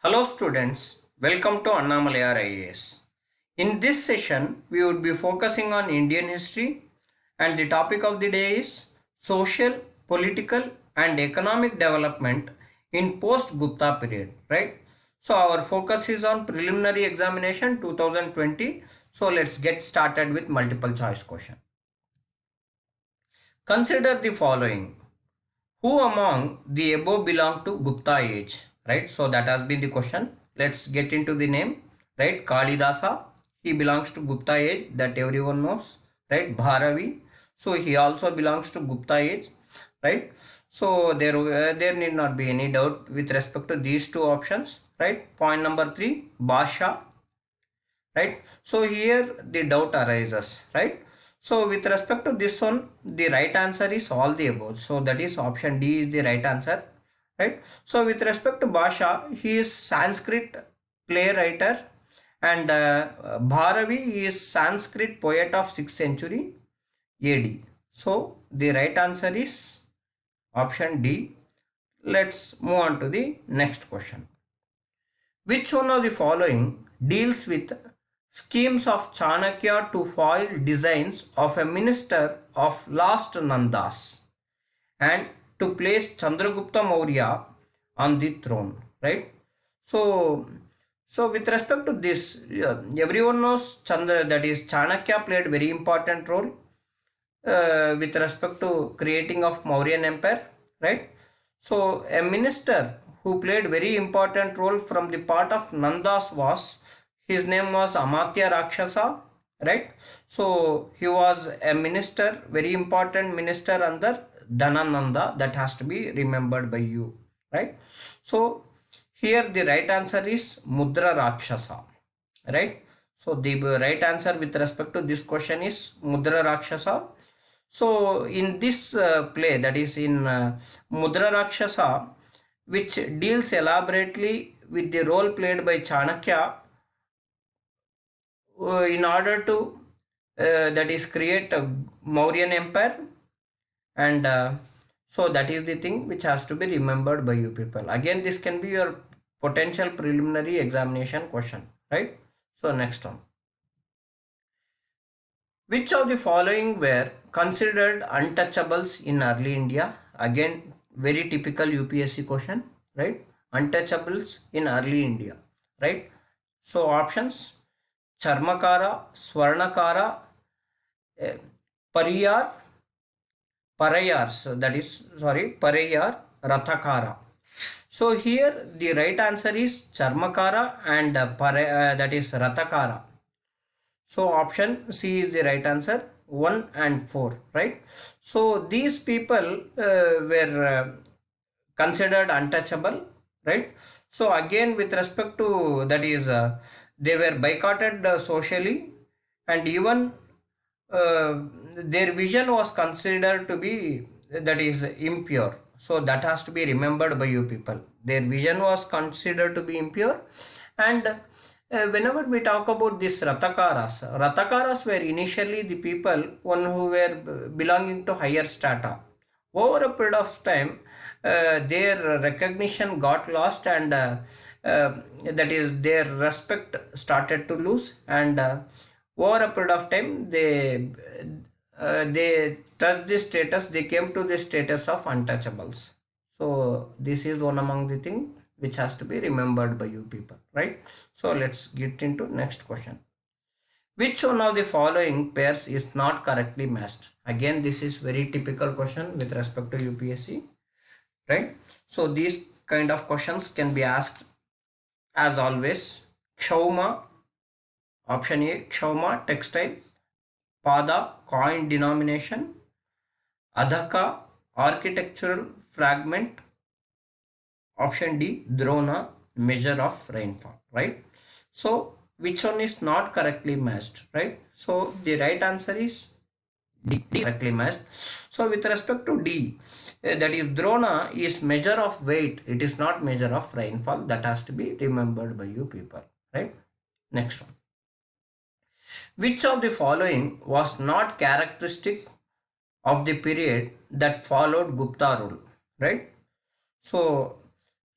Hello students, welcome to annamalaiyarias. In this session, we would be focusing on Indian history and the topic of the day is social, political and economic development in post-Gupta period, right? So our focus is on preliminary examination 2020. So let's get started with multiple choice question. Consider the following. Who among the above belong to Gupta age? Right. So that has been the question. Let's get into the name. Right. Kalidasa. He belongs to Gupta age that everyone knows. Right. Bharavi. So he also belongs to Gupta age. Right. So there need not be any doubt with respect to these two options. Right. Point number 3. Basha. Right. So here the doubt arises. Right. So with respect to this one, the right answer is all the above. So that is option D is the right answer, right? So with respect to Basha, he is Sanskrit playwright and Bharavi is Sanskrit poet of 6th century AD. So the right answer is option D. Let's move on to the next question. Which one of the following deals with schemes of Chanakya to foil designs of a minister of last Nandas and to place Chandragupta Maurya on the throne, right? So, so with respect to this, everyone knows that is Chanakya played very important role with respect to creating of Mauryan Empire, right? So a minister who played very important role from the part of Nandas was, his name was Amatya Rakshasa, right? So he was a minister, very important minister under Dhanananda, that has to be remembered by you, right? So here the right answer is Mudra Rakshasa, right? So the right answer with respect to this question is Mudra Rakshasa. So in this play, that is in Mudra Rakshasa, which deals elaborately with the role played by Chanakya in order to that is create a Mauryan Empire, and so that is the thing which has to be remembered by you people. Again, this can be your potential preliminary examination question, right? So next one. Which of the following were considered untouchables in early India? Again, very typical UPSC question, right? Untouchables in early India, right? So options: Charmakara, Swarnakara, eh, Pariyar, Parayar, so that is, sorry, Parayar, Rathakara. So here the right answer is Charmakara and that is Rathakara. So option C is the right answer, 1 and 4, right? So these people were considered untouchable, right? So again, with respect to that is, they were boycotted socially, and even their vision was considered to be, that is, impure. So that has to be remembered by you people. Their vision was considered to be impure, and whenever we talk about this Ratakaras were initially the people one who were belonging to higher strata. Over a period of time, their recognition got lost, and that is, their respect started to lose, and over a period of time they touched the status, they came to the status of untouchables. So this is one among the thing which has to be remembered by you people, right? So let's get into next question. Which one of the following pairs is not correctly matched? Again, this is very typical question with respect to UPSC, right? So these kind of questions can be asked as always. Kshauma, option A, Kshauma textile, Pada coin denomination, Adhaka architectural fragment, option D, Drona measure of rainfall, right? So which one is not correctly matched, right? So the right answer is D, correctly matched. So with respect to D, that is, Drona is measure of weight, it is not measure of rainfall. That has to be remembered by you people, right? Next one. Which of the following was not characteristic of the period that followed Gupta rule, right? So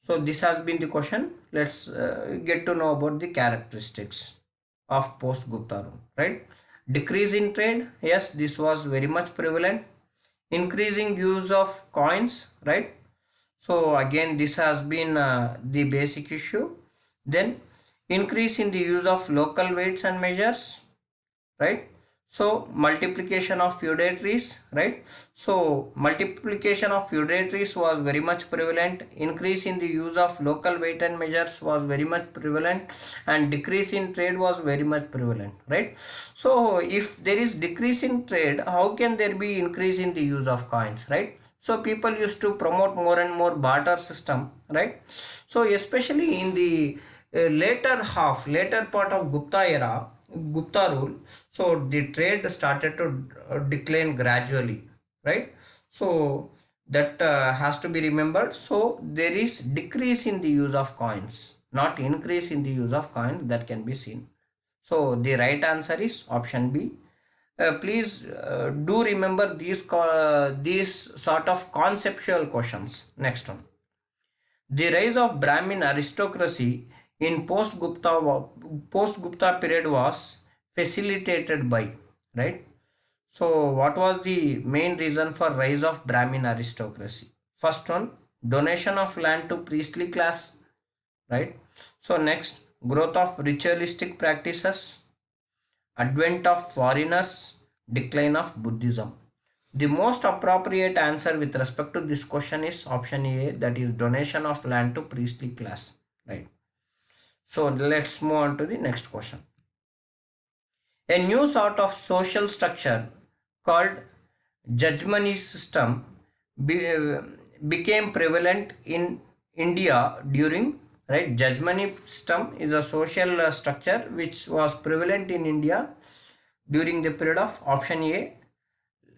So this has been the question. Let's get to know about the characteristics of post-Gupta rule, right? Decrease in trade, yes, this was very much prevalent. Increasing use of coins, right? So again, this has been the basic issue. Then increase in the use of local weights and measures, right? So multiplication of feudatories, right? So multiplication of feudatories was very much prevalent. Increase in the use of local weight and measures was very much prevalent, and decrease in trade was very much prevalent, right? So if there is decrease in trade, how can there be increase in the use of coins, right? So people used to promote more and more barter system, right? So especially in the later part of Gupta rule, so the trade started to decline gradually, right? So that has to be remembered. So there is decrease in the use of coins, not increase in the use of coins, that can be seen. So the right answer is option B. Please do remember these sort of conceptual questions. Next one. The rise of Brahmin aristocracy in post-Gupta period was facilitated by, right? So what was the main reason for rise of Brahmin aristocracy? First one, donation of land to priestly class, right? So next, growth of ritualistic practices, advent of foreigners, decline of Buddhism. The most appropriate answer with respect to this question is option A, that is donation of land to priestly class, right? So let's move on to the next question. A new sort of social structure called jajmani system became prevalent in India during, right? Jajmani system is a social structure which was prevalent in India during the period of option A,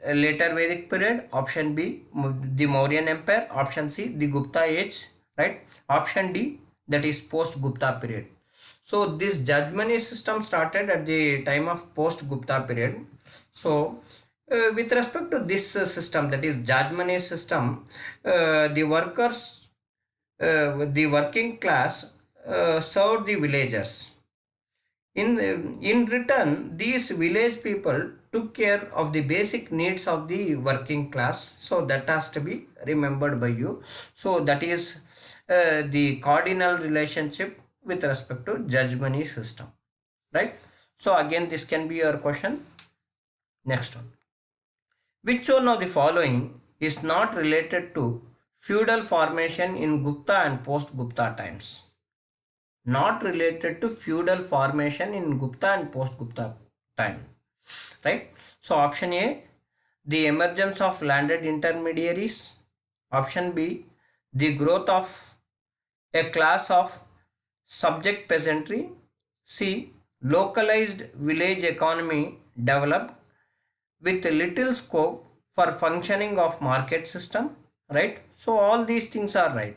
later Vedic period, option B, the Mauryan Empire, option C, the Gupta age, right? Option D, that is post Gupta period. So this judgment system started at the time of post Gupta period. So with respect to this system, that is judgment system, the workers, the working class served the villagers. In return, these village people took care of the basic needs of the working class. So that has to be remembered by you. So that is the cardinal relationship with respect to judgment system, right? So again, this can be your question. Next one. Which one of the following is not related to feudal formation in Gupta and post-Gupta times? Not related to feudal formation in Gupta and post-Gupta time, right? So option A, the emergence of landed intermediaries. Option B, the growth of a class of subject peasantry. C, localized village economy developed with little scope for functioning of market system, right? So all these things are right.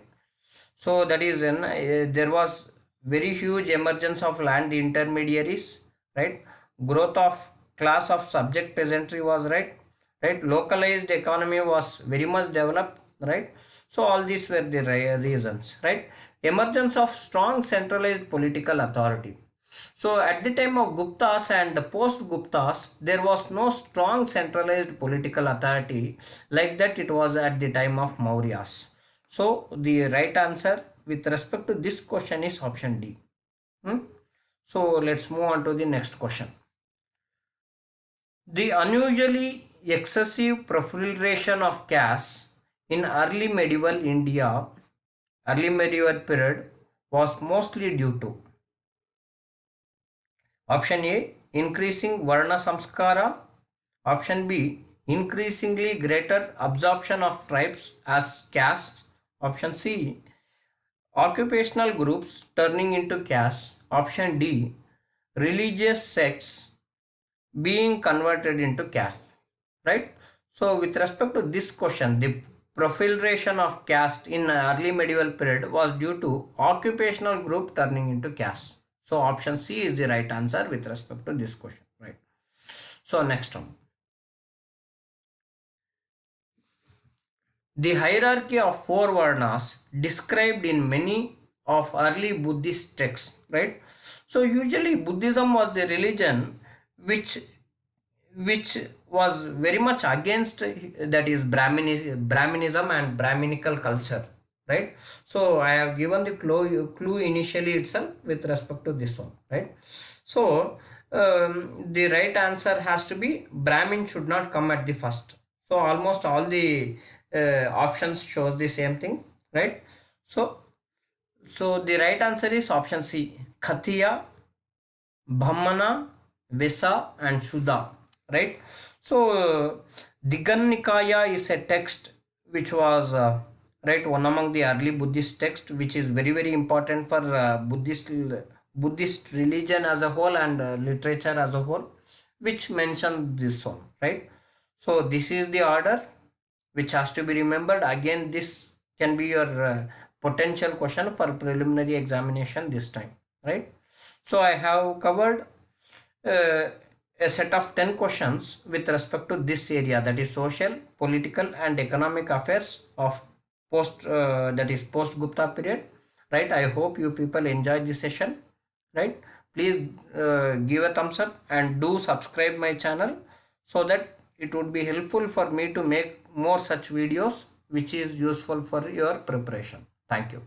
So that is there was very huge emergence of land intermediaries, right? Growth of class of subject peasantry was right, right? Localized economy was very much developed, right? So all these were the reasons, right? Emergence of strong centralized political authority. So at the time of Guptas and post Guptas, there was no strong centralized political authority like that it was at the time of Mauryas. So the right answer with respect to this question is option D. So let's move on to the next question. The unusually excessive proliferation of caste in early medieval India, early medieval period, was mostly due to option A, increasing Varna Samskara. Option B, increasingly greater absorption of tribes as castes. Option C, occupational groups turning into castes. Option D, religious sects being converted into caste, right? So with respect to this question, the proliferation of caste in early medieval period was due to occupational group turning into caste. So option C is the right answer with respect to this question, right? So next one. The hierarchy of four varnas described in many of early Buddhist texts, right? So usually Buddhism was the religion which which was very much against, that is Brahminism and Brahminical culture, right? So I have given the clue initially itself with respect to this one, right? So the right answer has to be Brahmin should not come at the first. So almost all the options shows the same thing, right? So the right answer is option C, Khattiya, Brahmana, Vesa, and Shuddha, right? So, Dighan Nikaya is a text which was, right, one among the early Buddhist texts, which is very, very important for Buddhist religion as a whole and literature as a whole, which mentioned this one, right? So, this is the order which has to be remembered. Again, this can be your potential question for preliminary examination this time, right? So I have covered uh, a set of 10 questions with respect to this area, that is social, political and economic affairs of post Gupta period, right? I hope you people enjoyed this session, right? Please give a thumbs up and do subscribe my channel, so that it would be helpful for me to make more such videos which is useful for your preparation. Thank you.